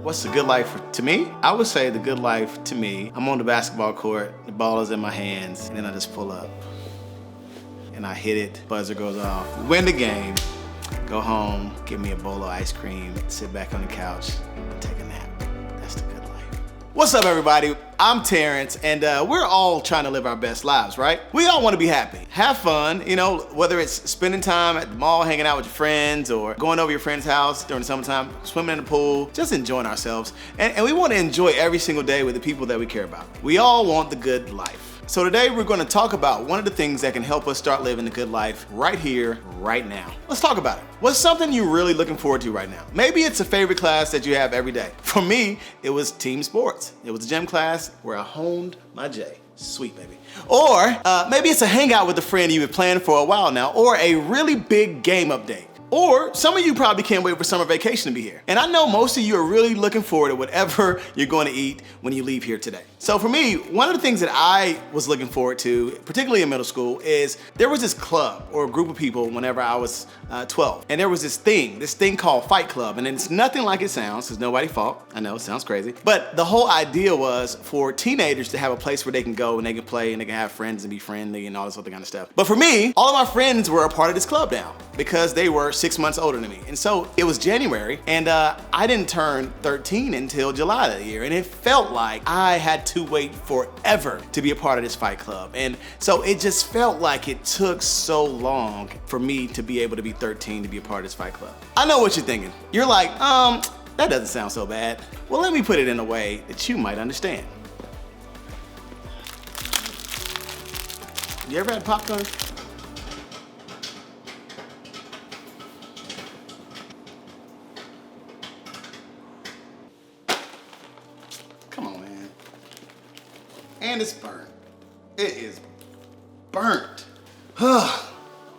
What's the good life to me? I would say the good life to me, I'm on the basketball court, the ball is in my hands, and then I just pull up. And I hit it, buzzer goes off, win the game, go home, get me a bowl of ice cream, sit back on the couch, and take a nap. That's the good life. What's up, everybody? I'm Terrence, and we're all trying to live our best lives, right? We all want to be happy, have fun, whether it's spending time at the mall, hanging out with your friends, or going over your friend's house during the summertime, swimming in the pool, just enjoying ourselves. And we want to enjoy every single day with the people that we care about. We all want the good life. So today we're going to talk about one of the things that can help us start living the good life right here, right now. Let's talk about it. What's something you're really looking forward to right now? Maybe it's a favorite class that you have every day. For me, it was team sports. It was a gym class where I honed my J. Sweet, baby. Or maybe it's a hangout with a friend you've been planning for a while now, or a really big game update. Or some of you probably can't wait for summer vacation to be here. And I know most of you are really looking forward to whatever you're going to eat when you leave here today. So for me, one of the things that I was looking forward to, particularly in middle school, is there was this club or a group of people whenever I was 12. And there was this thing called Fight Club. And it's nothing like it sounds. It's nobody's fault. I know it sounds crazy. But the whole idea was for teenagers to have a place where they can go and they can play and they can have friends and be friendly and all this other kind of stuff. But for me, all of my friends were a part of this club now because they were 6 months older than me. And so it was January and I didn't turn 13 until July of the year. And it felt like I had to wait forever to be a part of this Fight Club. And so it just felt like it took so long for me to be able to be 13 to be a part of this Fight Club. I know what you're thinking. You're like, that doesn't sound so bad. Well, let me put it in a way that you might understand. You ever had popcorn? Come on, man. And it's burnt. It is burnt.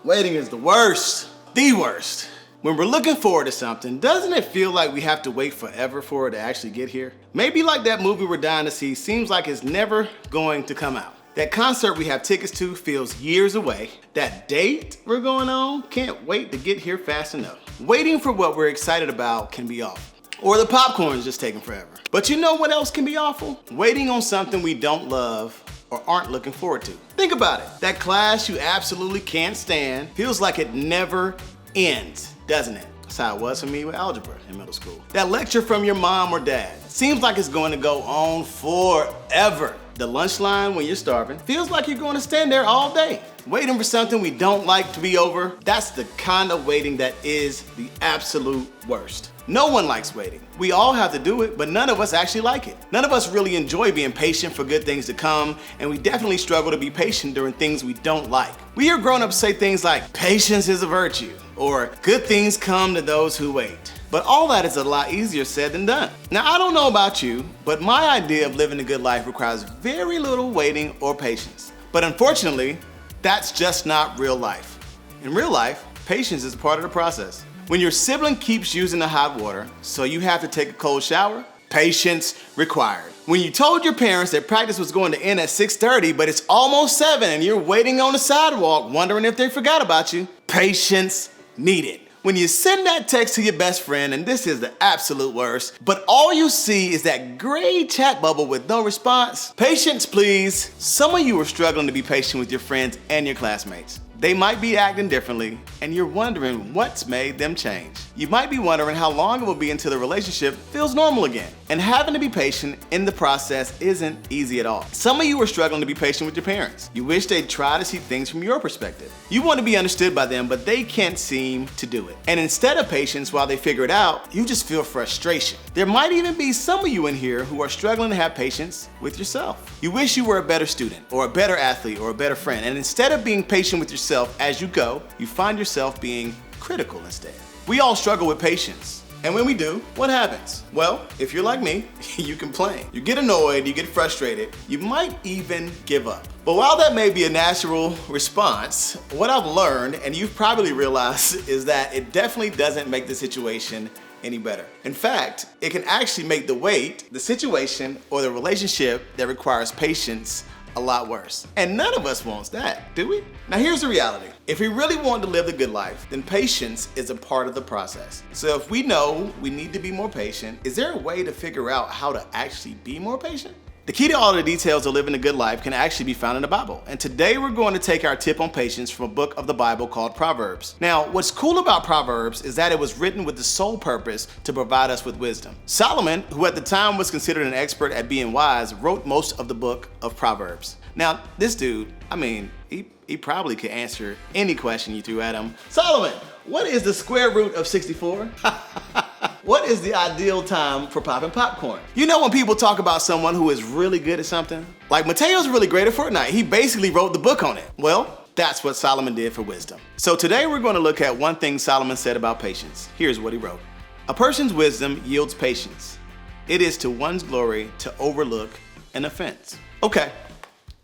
Waiting is the worst. The worst. When we're looking forward to something, doesn't it feel like we have to wait forever for it to actually get here? Maybe like that movie we're dying to see seems like it's never going to come out. That concert we have tickets to feels years away. That date we're going on can't wait to get here fast enough. Waiting for what we're excited about can be awful. Or the popcorn's just taking forever. But you know what else can be awful? Waiting on something we don't love or aren't looking forward to. Think about it. That class you absolutely can't stand feels like it never ends, doesn't it? That's how it was for me with algebra in middle school. That lecture from your mom or dad seems like it's going to go on forever. The lunch line when you're starving feels like you're going to stand there all day. Waiting for something we don't like to be over, that's the kind of waiting that is the absolute worst. No one likes waiting. We all have to do it, but none of us actually like it. None of us really enjoy being patient for good things to come, and we definitely struggle to be patient during things we don't like. We hear grown-ups say things like, patience is a virtue, or good things come to those who wait. But all that is a lot easier said than done. Now, I don't know about you, but my idea of living a good life requires very little waiting or patience. But unfortunately, that's just not real life. In real life, patience is part of the process. When your sibling keeps using the hot water, so you have to take a cold shower, patience required. When you told your parents that practice was going to end at 6:30, but it's almost 7 and you're waiting on the sidewalk wondering if they forgot about you, patience needed. When you send that text to your best friend, and this is the absolute worst, but all you see is that gray chat bubble with no response, patience please. Some of you are struggling to be patient with your friends and your classmates. They might be acting differently, and you're wondering what's made them change. You might be wondering how long it will be until the relationship feels normal again. And having to be patient in the process isn't easy at all. Some of you are struggling to be patient with your parents. You wish they'd try to see things from your perspective. You want to be understood by them, but they can't seem to do it. And instead of patience while they figure it out, you just feel frustration. There might even be some of you in here who are struggling to have patience with yourself. You wish you were a better student, or a better athlete, or a better friend, and instead of being patient with yourself as you go, you find yourself being critical instead. We all struggle with patience. And when we do, what happens? Well, if you're like me, you complain. You get annoyed, you get frustrated, you might even give up. But while that may be a natural response, what I've learned, and you've probably realized, is that it definitely doesn't make the situation any better. In fact, it can actually make the wait, the situation, or the relationship that requires patience a lot worse. And none of us wants that, do we? Now here's the reality. If we really want to live the good life, then patience is a part of the process. So if we know we need to be more patient, is there a way to figure out how to actually be more patient? The key to all the details of living a good life can actually be found in the Bible. And today we're going to take our tip on patience from a book of the Bible called Proverbs. Now, what's cool about Proverbs is that it was written with the sole purpose to provide us with wisdom. Solomon, who at the time was considered an expert at being wise, wrote most of the book of Proverbs. Now, this dude, he probably could answer any question you threw at him. Solomon, what is the square root of 64? What is the ideal time for popping popcorn? You know when people talk about someone who is really good at something? Like Mateo's really great at Fortnite. He basically wrote the book on it. Well, that's what Solomon did for wisdom. So today we're going to look at one thing Solomon said about patience. Here's what he wrote. A person's wisdom yields patience. It is to one's glory to overlook an offense. Okay,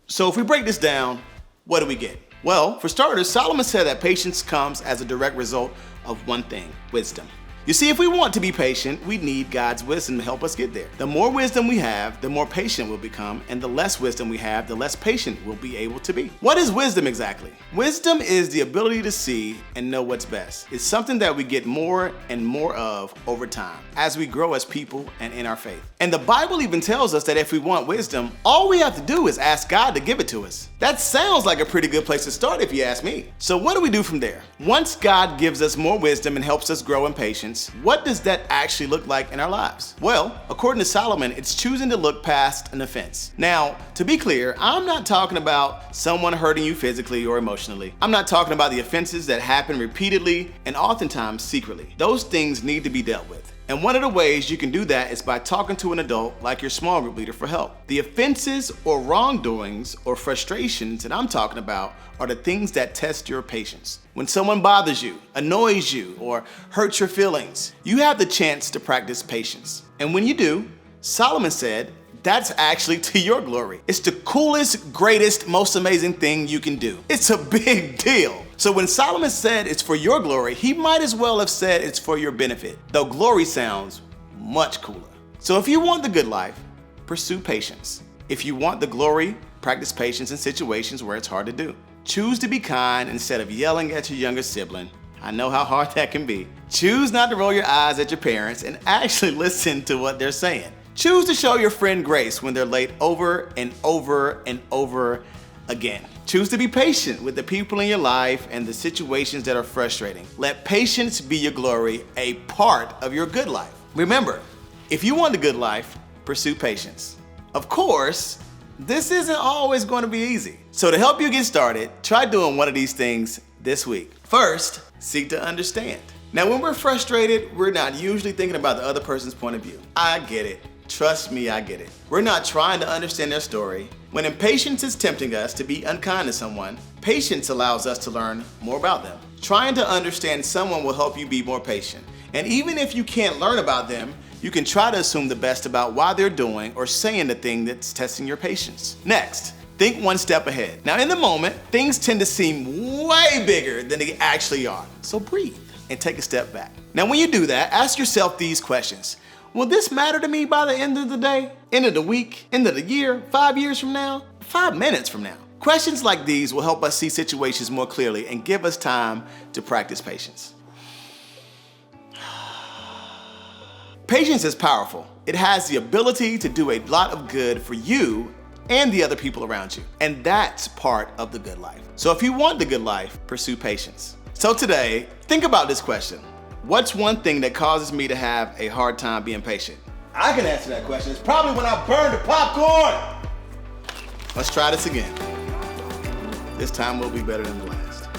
so if we break this down, what do we get? Well, for starters, Solomon said that patience comes as a direct result of one thing, wisdom. You see, if we want to be patient, we need God's wisdom to help us get there. The more wisdom we have, the more patient we'll become, and the less wisdom we have, the less patient we'll be able to be. What is wisdom exactly? Wisdom is the ability to see and know what's best. It's something that we get more and more of over time as we grow as people and in our faith. And the Bible even tells us that if we want wisdom, all we have to do is ask God to give it to us. That sounds like a pretty good place to start if you ask me. So what do we do from there? Once God gives us more wisdom and helps us grow in patience, what does that actually look like in our lives? Well, according to Solomon, it's choosing to look past an offense. Now, to be clear, I'm not talking about someone hurting you physically or emotionally. I'm not talking about the offenses that happen repeatedly and oftentimes secretly. Those things need to be dealt with. And one of the ways you can do that is by talking to an adult like your small group leader for help. The offenses or wrongdoings or frustrations that I'm talking about are the things that test your patience. When someone bothers you, annoys you, or hurts your feelings, you have the chance to practice patience. And when you do, Solomon said, that's actually to your glory. It's the coolest, greatest, most amazing thing you can do. It's a big deal. So when Solomon said it's for your glory, he might as well have said it's for your benefit, though glory sounds much cooler. So if you want the good life, pursue patience. If you want the glory, practice patience in situations where it's hard to do. Choose to be kind instead of yelling at your younger sibling. I know how hard that can be. Choose not to roll your eyes at your parents and actually listen to what they're saying. Choose to show your friend grace when they're late over and over and over again. Choose to be patient with the people in your life and the situations that are frustrating. Let patience be your glory, a part of your good life. Remember, if you want a good life, pursue patience. Of course, this isn't always going to be easy. So to help you get started, try doing one of these things this week. First, seek to understand. Now, when we're frustrated, we're not usually thinking about the other person's point of view. I get it. Trust me, I get it. We're not trying to understand their story. When impatience is tempting us to be unkind to someone, patience allows us to learn more about them. Trying to understand someone will help you be more patient. And even if you can't learn about them, you can try to assume the best about why they're doing or saying the thing that's testing your patience. Next, think one step ahead. Now in the moment, things tend to seem way bigger than they actually are. So breathe and take a step back. Now when you do that, ask yourself these questions. Will this matter to me by the end of the day, end of the week, end of the year, 5 years from now, 5 minutes from now? Questions like these will help us see situations more clearly and give us time to practice patience. Patience is powerful. It has the ability to do a lot of good for you and the other people around you. And that's part of the good life. So if you want the good life, pursue patience. So today, think about this question. What's one thing that causes me to have a hard time being patient? I can answer that question. It's probably when I burn the popcorn. Let's try this again. This time will be better than the last.